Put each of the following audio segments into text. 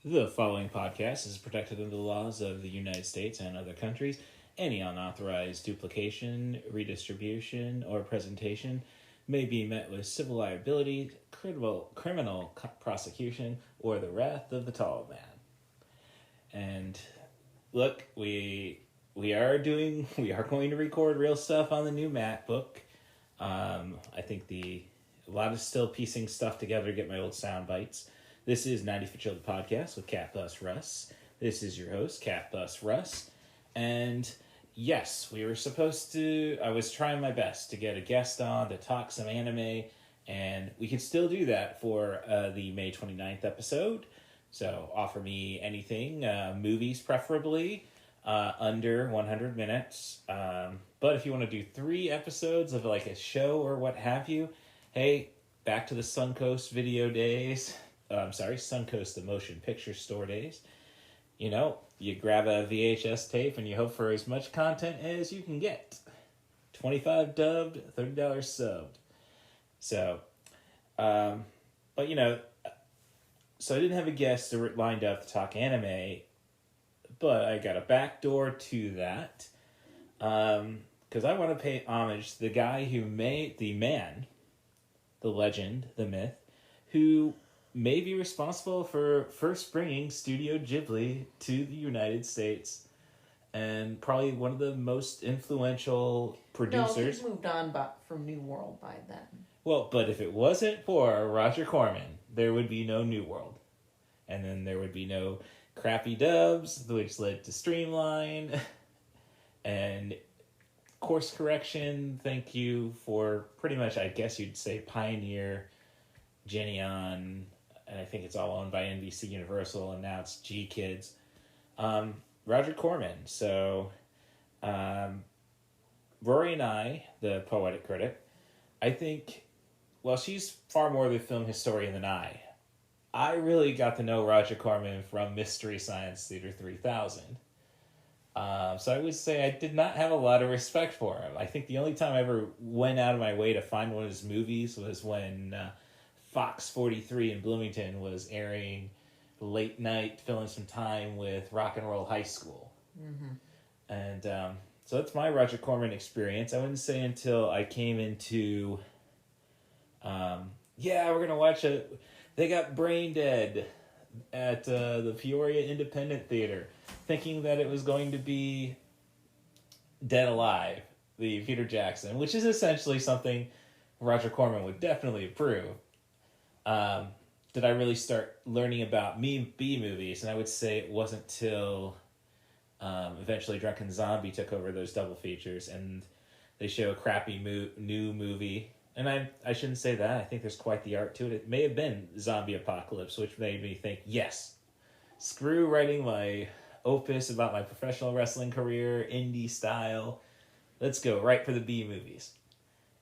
The following podcast is protected under the laws of the United States and other countries. Any unauthorized duplication, redistribution, or presentation may be met with civil liability, criminal prosecution, or the wrath of the tall man. And look, we are going to record real stuff on the new MacBook. I think a lot of still piecing stuff together to get my old sound bites. This is 90 for Chill, the podcast with CatBusRuss. This is your host, CatBusRuss. And yes, I was trying my best to get a guest on to talk some anime, and we can still do that for the May 29th episode. So offer me anything, movies preferably, under 100 minutes. But if you want to do 3 episodes of like a show or what have you, hey, back to the Suncoast video days. Suncoast, the motion picture store days. You know, you grab a VHS tape and you hope for as much content as you can get. $25 dubbed, $30 subbed. So, but you know, so I didn't have a guest lined up to talk anime, but I got a backdoor to that. Because I want to pay homage to the guy who made the legend, the myth, who may be responsible for first bringing Studio Ghibli to the United States, and probably one of the most influential producers. No, he's moved on from New World by then. Well, but if it wasn't for Roger Corman, there would be no New World. And then there would be no crappy dubs, which led to Streamline, and course correction. Thank you for pretty much, I guess you'd say, Pioneer, Geneon, and I think it's all owned by NBC Universal, and now it's G Kids. Roger Corman. So, Rory and I, the Poetic Critic, I think, well, she's far more of a film historian than I. I really got to know Roger Corman from Mystery Science Theater 3000. So I would say I did not have a lot of respect for him. I think the only time I ever went out of my way to find one of his movies was when Fox 43 in Bloomington was airing late night, filling some time with Rock and Roll High School. Mm-hmm. And so that's my Roger Corman experience. I wouldn't say until I came into, we're going to watch it. They got Brain Dead at the Peoria Independent Theater, thinking that it was going to be Dead Alive, the Peter Jackson, which is essentially something Roger Corman would definitely approve. Did I really start learning about B movies? And I would say it wasn't till eventually Drunken Zombie took over those double features, and they show a crappy new movie. And I shouldn't say that. I think there's quite the art to it. It may have been Zombie Apocalypse, which made me think, yes, screw writing my opus about my professional wrestling career, indie style. Let's go right for the B movies.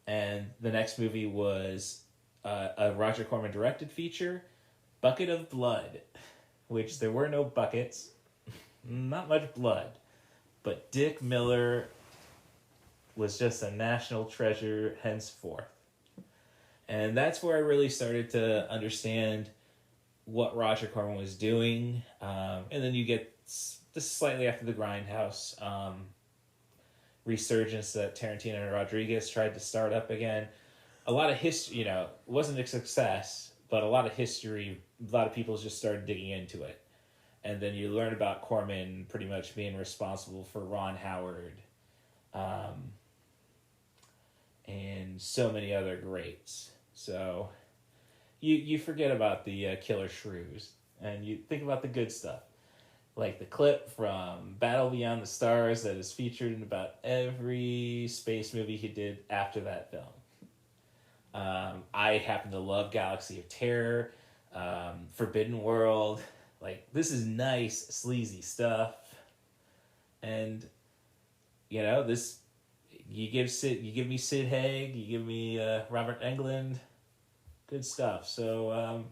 And the next movie was a Roger Corman directed feature, Bucket of Blood, which there were no buckets, not much blood, but Dick Miller was just a national treasure henceforth. And that's where I really started to understand what Roger Corman was doing. And then you get this slightly after the Grindhouse resurgence that Tarantino and Rodriguez tried to start up again. A lot of history, it wasn't a success, but a lot of history, a lot of people just started digging into it. And then you learn about Corman pretty much being responsible for Ron Howard, and so many other greats. So you forget about the killer shrews, and you think about the good stuff. Like the clip from Battle Beyond the Stars that is featured in about every space movie he did after that film. I happen to love Galaxy of Terror, Forbidden World. Like, this is nice, sleazy stuff. And, this, you give me Sid Haig, you give me Robert Englund. Good stuff. So,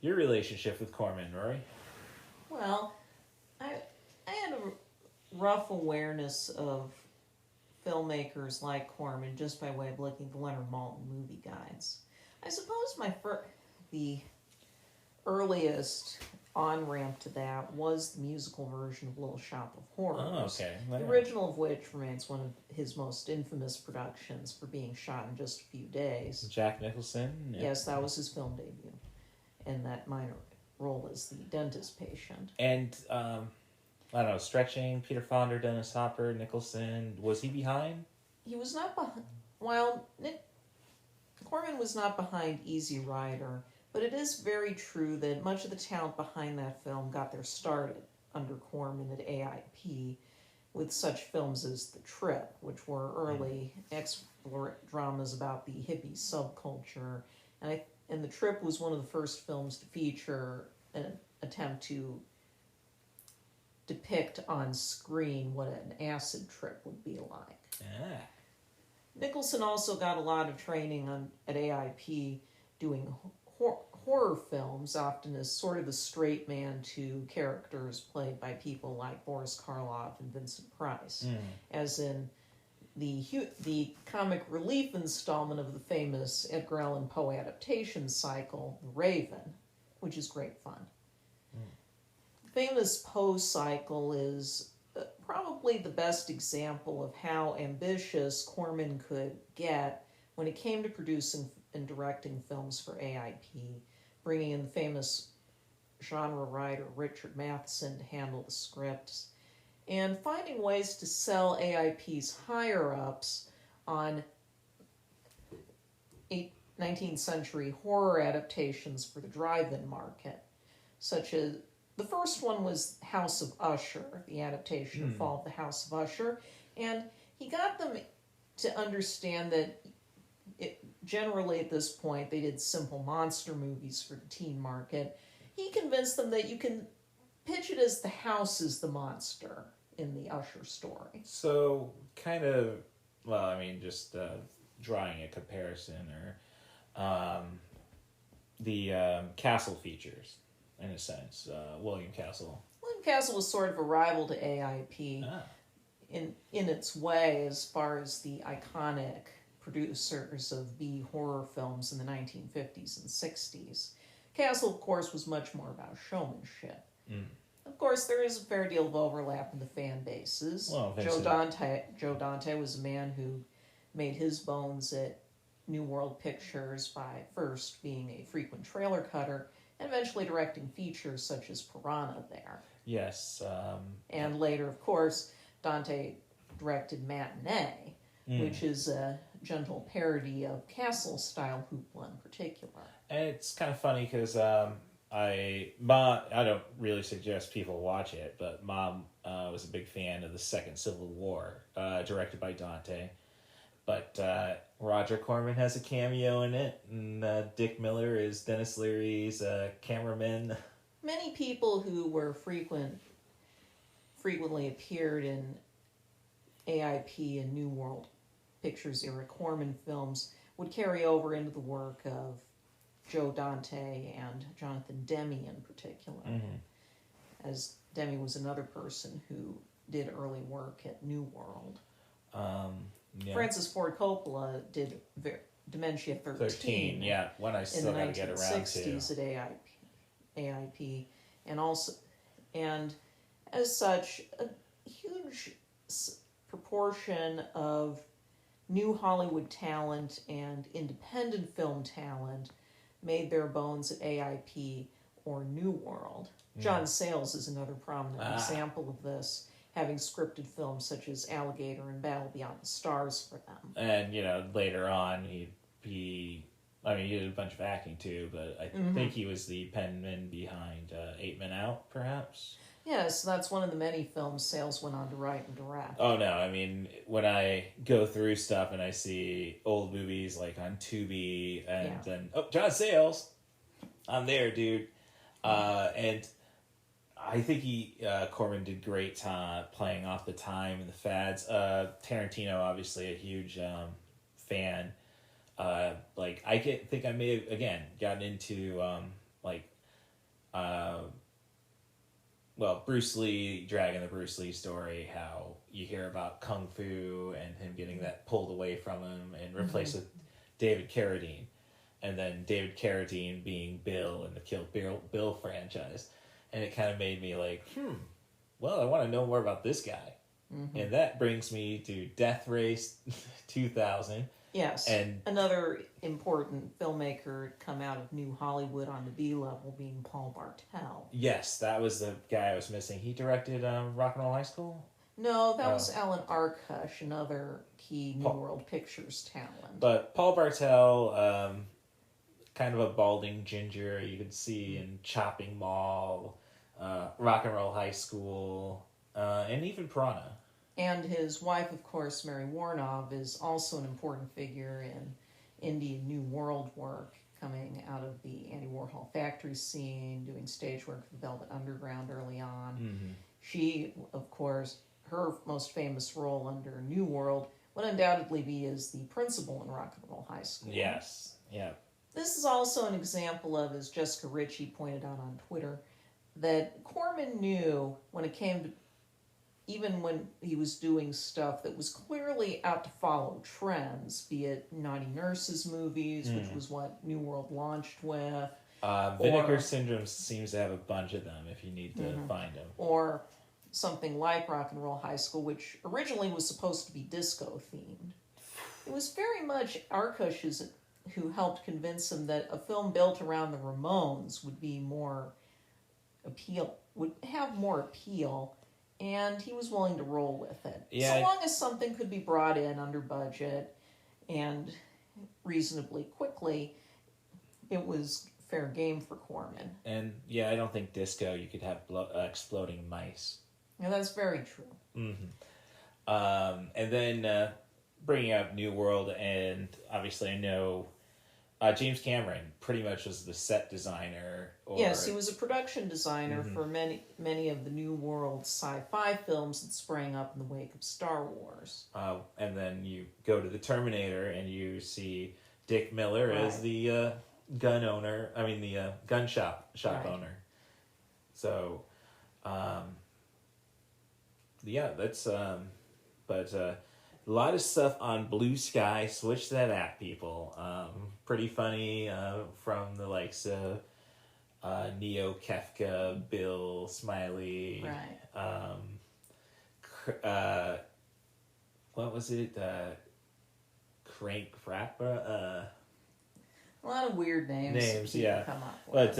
your relationship with Corman, Rory? Well, I had a rough awareness of filmmakers like Corman just by way of looking at the Leonard Maltin movie guides. I suppose the earliest on-ramp to that was the musical version of Little Shop of Horrors. Oh, okay. The original of which remains one of his most infamous productions for being shot in just a few days. Jack Nicholson? Yeah. Yes, that was his film debut. And that minor role as the dentist patient. And, I don't know, stretching, Peter Fonda, Dennis Hopper, Nicholson, was he behind? He was not behind... While Corman was not behind Easy Rider, but it is very true that much of the talent behind that film got their start under Corman at AIP with such films as The Trip, which were early dramas about the hippie subculture. And The Trip was one of the first films to feature an attempt to depict on screen what an acid trip would be like. Ah. Nicholson also got a lot of training at AIP doing horror films, often as sort of the straight man to characters played by people like Boris Karloff and Vincent Price, as in the comic relief installment of the famous Edgar Allan Poe adaptation cycle, The Raven, which is great fun. The famous Poe cycle is probably the best example of how ambitious Corman could get when it came to producing and directing films for AIP, bringing in the famous genre writer Richard Matheson to handle the scripts, and finding ways to sell AIP's higher-ups on 19th century horror adaptations for the drive-in market, such as the first one was House of Usher, the adaptation of Fall of the House of Usher, and he got them to understand that generally at this point they did simple monster movies for the teen market. He convinced them that you can pitch it as the house is the monster in the Usher story. So, kind of, well, I mean, just drawing a comparison, or the Castle features, in a sense. William Castle. William Castle was sort of a rival to AIP in its way, as far as the iconic producers of B horror films in the 1950s and 60s. Castle, of course, was much more about showmanship. Of course, there is a fair deal of overlap in the fan bases. Well, Joe Dante was a man who made his bones at New World Pictures by first being a frequent trailer cutter and eventually directing features such as Piranha there. Yes. And later, of course, Dante directed Matinee, which is a gentle parody of Castle-style hoopla in particular. And it's kind of funny because I don't really suggest people watch it, but Mom was a big fan of the Second Civil War, directed by Dante. But Roger Corman has a cameo in it, and Dick Miller is Dennis Leary's cameraman. Many people who were frequently appeared in AIP and New World Pictures era Corman films would carry over into the work of Joe Dante and Jonathan Demme in particular, as Demme was another person who did early work at New World. Yeah. Francis Ford Coppola did Dementia 13. Yeah, one I still got to get around to. In the 1960s at AIP, and as such, a huge proportion of new Hollywood talent and independent film talent made their bones at AIP or New World. John Sayles is another prominent example of this, having scripted films such as Alligator and Battle Beyond the Stars for them. And, later on, he did a bunch of acting too, but I think he was the penman behind 8 Men Out, perhaps? Yes, that's one of the many films Sayles went on to write and direct. Oh, no, I mean, when I go through stuff and I see old movies like on Tubi, and then, John Sayles, I'm there, dude. And I think Corman did great playing off the time and the fads. Tarantino, obviously, a huge fan. I think I may have, again, gotten into, Bruce Lee, dragging the Bruce Lee story, how you hear about Kung Fu and him getting that pulled away from him and replaced with David Carradine. And then David Carradine being Bill in the Kill Bill franchise. and it kind of made me like, well, I want to know more about this guy. Mm-hmm. And that brings me to Death Race 2000. Yes, and another important filmmaker come out of New Hollywood on the B level being Paul Bartel. Yes, that was the guy I was missing. He directed Rock and Roll High School? No, that was Alan Arkush, another key New World Pictures talent. But Paul Bartel, kind of a balding ginger you could see in Chopping Mall, Rock and Roll High School, and even Piranha. And his wife, of course, Mary Warnov, is also an important figure in Indian New World work, coming out of the Andy Warhol factory scene, doing stage work for the Velvet Underground early on. Mm-hmm. She, of course, her most famous role under New World would undoubtedly be as the principal in Rock and Roll High School. Yes, yeah. This is also an example of, as Jessica Ritchie pointed out on Twitter, that Corman knew when it came to, even when he was doing stuff that was clearly out to follow trends, be it Naughty Nurses movies, which was what New World launched with. Vinegar Syndrome seems to have a bunch of them if you need to find them. Or something like Rock and Roll High School, which originally was supposed to be disco themed. It was very much Arkush who helped convince him that a film built around the Ramones would be would have more appeal. And he was willing to roll with it. Yeah. So long as something could be brought in under budget and reasonably quickly, it was fair game for Corman. And yeah, I don't think disco, you could have exploding mice. Yeah, that's very true. Mm-hmm. And then bringing up New World, and obviously I know James Cameron pretty much was the set designer. Yes, he was a production designer for many of the New World sci-fi films that sprang up in the wake of Star Wars. And then you go to the Terminator and you see Dick Miller as the gun owner. I mean the gun shop owner. So, yeah, that's but. A lot of stuff on Blue Sky. Switch that app, people. Pretty funny from the likes of Neo, Kefka, Bill, Smiley. Right. What was it? Crank Frappa? A lot of weird names yeah. Come up with.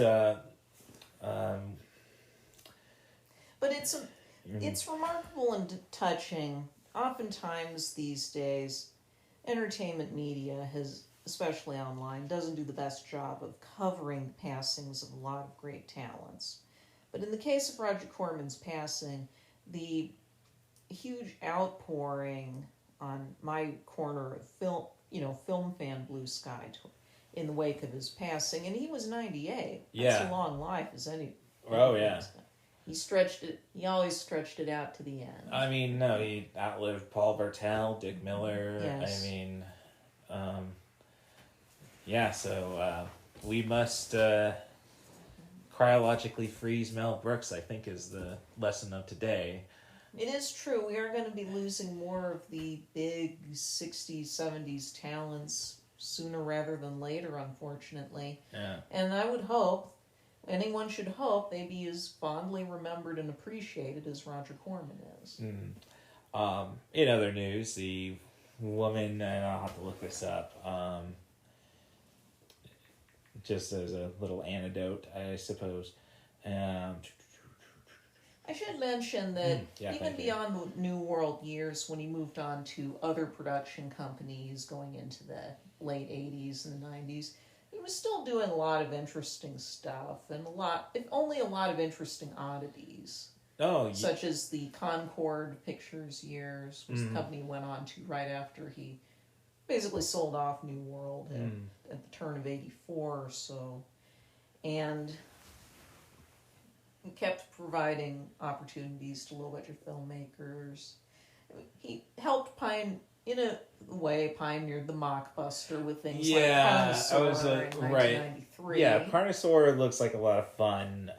But it's remarkable and touching. Oftentimes these days, entertainment media especially online, doesn't do the best job of covering the passings of a lot of great talents. But in the case of Roger Corman's passing, the huge outpouring on my corner of film fan Blue Sky in the wake of his passing, and he was 98. That's a long life as any. Oh yeah. He always stretched it out to the end. I mean, no, he outlived Paul Bartel, Dick Miller. Yes. I mean, so we must cryologically freeze Mel Brooks, I think, is the lesson of today. It is true. We are going to be losing more of the big 60s, 70s talents sooner rather than later, unfortunately. Yeah. And anyone should hope they be as fondly remembered and appreciated as Roger Corman is. In other news, the woman, and I'll have to look this up, just as a little anecdote, I suppose. I should mention that even beyond the New World years, when he moved on to other production companies going into the late 80s and 90s, he was still doing a lot of interesting stuff and only a lot of interesting oddities. Such as the Concord Pictures years, which the company went on to right after he basically sold off New World at the turn of 84 or so. And he kept providing opportunities to low-budget filmmakers. He helped pioneered the mockbuster with things like Carnosaur in 1993. Yeah, Carnosaur looks like a lot of fun,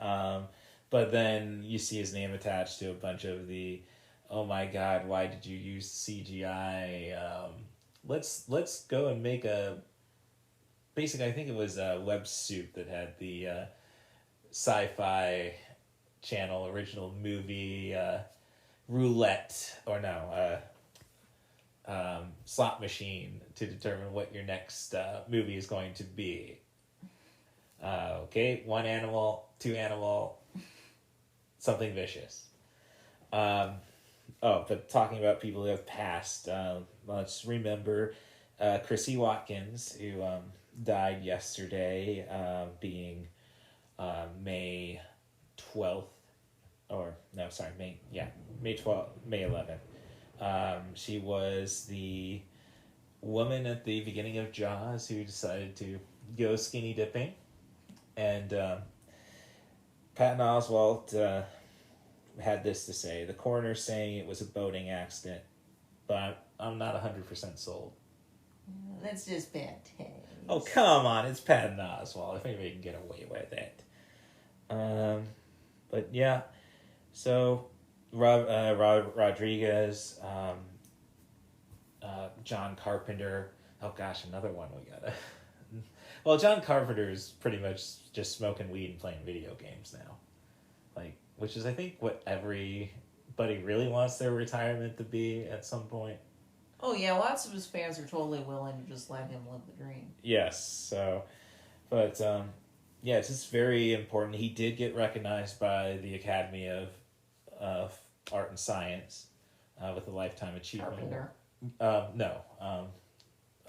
but then you see his name attached to a bunch of the, oh my god, why did you use CGI? Let's go and make basically I think it was a web suit that had the sci-fi Channel original movie roulette, or no, slot machine to determine what your next movie is going to be. Okay, 1 animal, 2 animal, something vicious. But talking about people who have passed, let's remember Chrissy Watkins, who died yesterday, being May 12th, May 12th, May 11th. She was the woman at the beginning of Jaws who decided to go skinny dipping. And Patton Oswalt had this to say: the coroner's saying it was a boating accident, but I'm not 100% sold. That's just bad taste. Oh, come on, it's Patton Oswalt. If anybody can get away with it. But yeah, so Rodriguez, John Carpenter. Oh gosh, another one we gotta. Well, John Carpenter's pretty much just smoking weed and playing video games now, which is, I think, what everybody really wants their retirement to be at some point. Oh yeah, lots of his fans are totally willing to just let him live the dream. Yes, so, but it's just very important. He did get recognized by the Academy of Art and Science with a Lifetime Achievement Carpenter. No.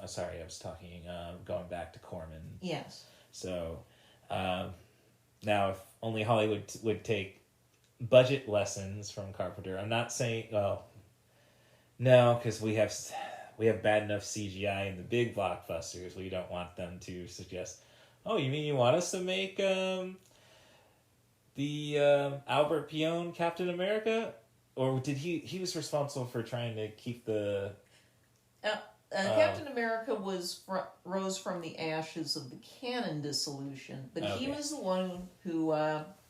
Sorry, I was talking, going back to Corman. Yes. So, now if only Hollywood would take budget lessons from Carpenter. I'm not saying, no, because we have bad enough CGI in the big blockbusters. We don't want them to suggest, oh, you mean you want us to make the Albert Pion Captain America? Or did he was responsible for trying to keep the... Captain America rose from the ashes of the canon dissolution, but he was the one who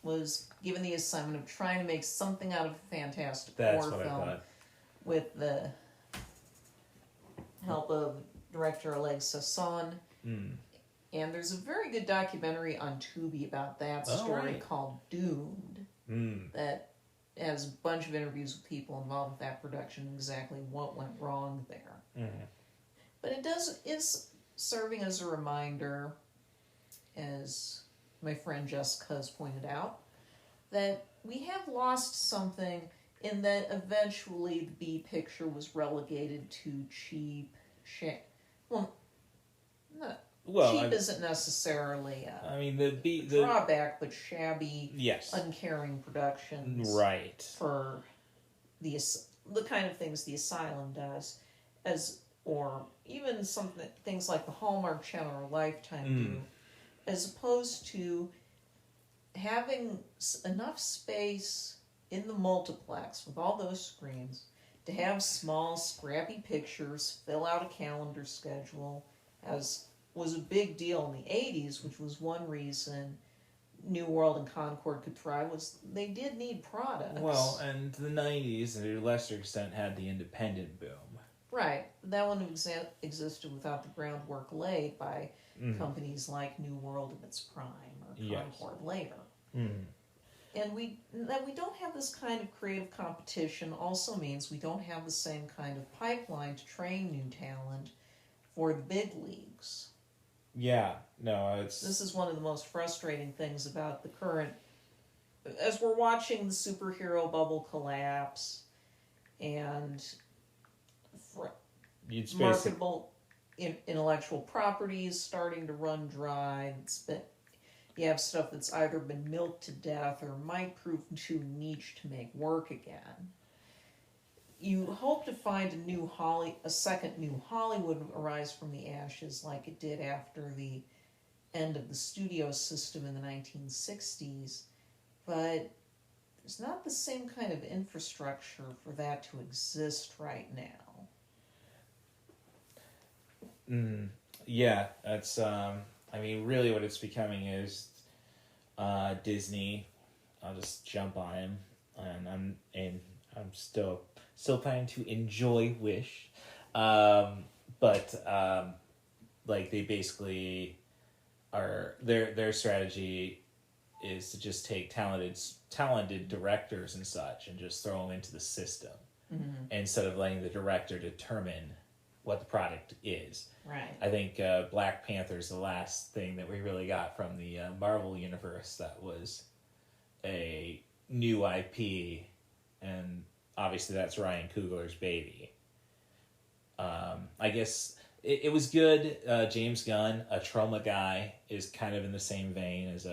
was given the assignment of trying to make something out of a Fantastic Four film with the help of director Oleg Sasson. And there's a very good documentary on Tubi about that story called Doomed that has a bunch of interviews with people involved with that production, exactly what went wrong there. But it is serving as a reminder, as my friend Jessica has pointed out, that we have lost something in that eventually the B picture was relegated to cheap. Cheap isn't necessarily a drawback, but shabby, uncaring productions. Right. For the kind of things the Asylum does, or even things like the Hallmark Channel or Lifetime do, as opposed to having enough space in the multiplex with all those screens to have small, scrappy pictures fill out a calendar schedule, as was a big deal in the 80s, which was one reason New World and Concord could thrive, was they did need products. Well, and the 90s, to a lesser extent, had the independent boom. Right. That wouldn't have existed without the groundwork laid by companies like New World in its prime, or Concord later. And that we don't have this kind of creative competition also means we don't have the same kind of pipeline to train new talent for the big leagues. Yeah, no, This is one of the most frustrating things about the current... As we're watching the superhero bubble collapse, and marketable intellectual property is starting to run dry. You have stuff that's either been milked to death or might prove too niche to make work again. You hope to find a second new Hollywood arise from the ashes, like it did after the end of the studio system in the 1960s, but there's not the same kind of infrastructure for that to exist right now. Yeah, that's really what it's becoming is Disney. I'll just jump on him, and I'm still planning to enjoy Wish, but they basically are their strategy is to just take talented directors and such and just throw them into the system instead of letting the director determine what the product is. Right. I think Black Panther's the last thing that we really got from the Marvel universe that was a new IP, and obviously that's Ryan Coogler's baby. I guess it was good. James Gunn, a Trauma guy, is kind of in the same vein as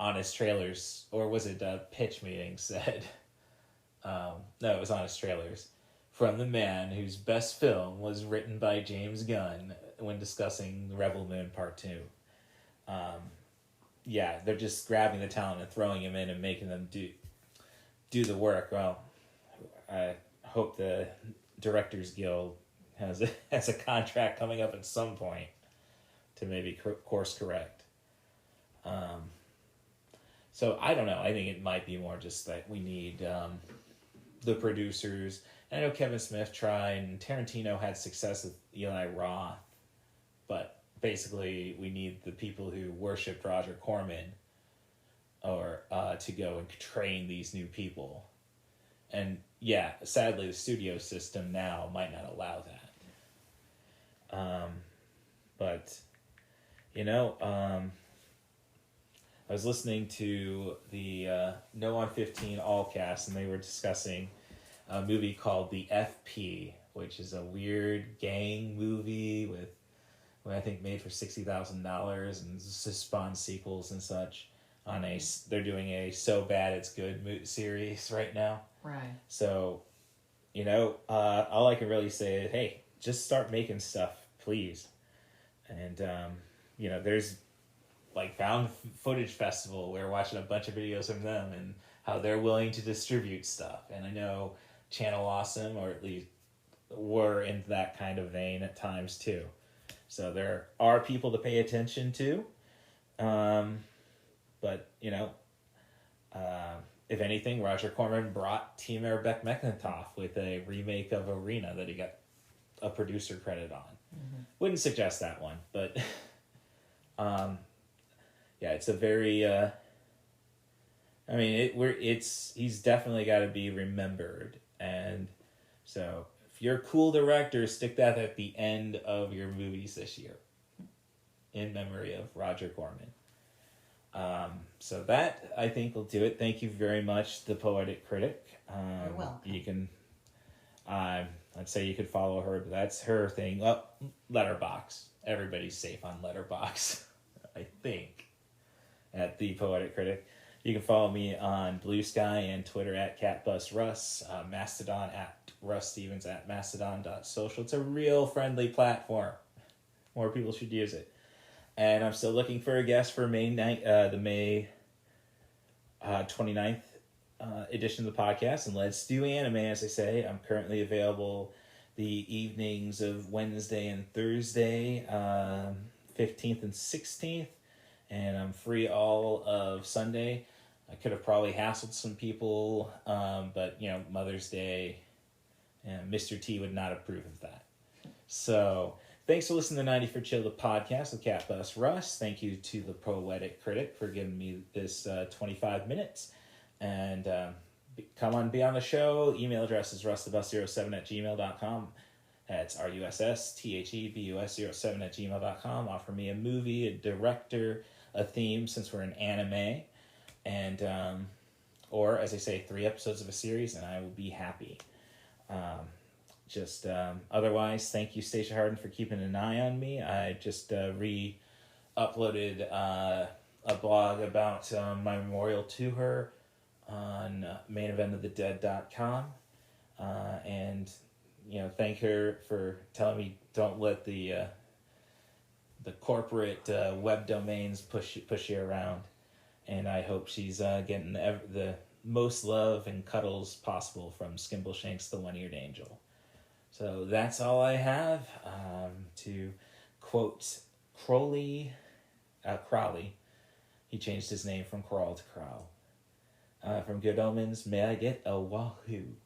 Honest Trailers, or was it Pitch Meeting said? No, it was Honest Trailers. From the man whose best film was written by James Gunn when discussing Rebel Moon Part 2. Yeah, they're just grabbing the talent and throwing them in and making them do the work. Well, I hope the Directors Guild has a contract coming up at some point to maybe course correct. So I don't know. I think it might be more just that we need the producers. I know Kevin Smith tried, and Tarantino had success with Eli Roth, but basically we need the people who worshipped Roger Corman or to go and train these new people. And yeah, sadly the studio system now might not allow that. But, I was listening to the No on 15 Allcast, and they were discussing a movie called The FP, which is a weird gang movie I think made for $60,000 and just spawned sequels and such. They're doing a So Bad It's Good series right now. Right. So, all I can really say is, hey, just start making stuff, please. And there's like Found Footage Festival. We're watching a bunch of videos from them and how they're willing to distribute stuff. And I know Channel Awesome, or at least were in that kind of vein at times too. So there are people to pay attention to. But, if anything, Roger Corman brought Timur Bekmambetov with a remake of Arena that he got a producer credit on. Mm-hmm. Wouldn't suggest that one, but yeah, it's a very he's definitely got to be remembered. And so if you're a cool director, stick that at the end of your movies this year in memory of Roger Corman. So that, I think, will do it. Thank you very much, The Poetic Critic. You're welcome. You can, I'd say you could follow her, but that's her thing. Letterboxd. Everybody's safe on Letterboxd, I think, at The Poetic Critic. You can follow me on Blue Sky and Twitter at CatBusRuss, Mastodon at Russ Stevens at Mastodon.social. It's a real friendly platform. More people should use it. And I'm still looking for a guest for May 29th edition of the podcast. And let's do anime, as I say. I'm currently available the evenings of Wednesday and Thursday, 15th and 16th. And I'm free all of Sunday. I could have probably hassled some people, but, Mother's Day, and Mr. T would not approve of that. So thanks for listening to 90 for Chill, the podcast with CatBusRuss. Thank you to The Poetic Critic for giving me this 25 minutes. And come on, be on the show. Email address is russthebus07@gmail.com. That's RUSSTHEBUS07@gmail.com. Offer me a movie, a director, a theme, since we're in anime. And, or as I say, 3 episodes of a series, and I will be happy. Otherwise, thank you, Stacia Harden, for keeping an eye on me. I just re-uploaded a blog about my memorial to her on maineventofthedead.com. And, thank her for telling me don't let the corporate web domains push you around. And I hope she's getting the most love and cuddles possible from Skimbleshanks, the One-Eared Angel. So that's all I have. To quote Crowley, he changed his name from Crawl to Crow. From Good Omens, may I get a wahoo.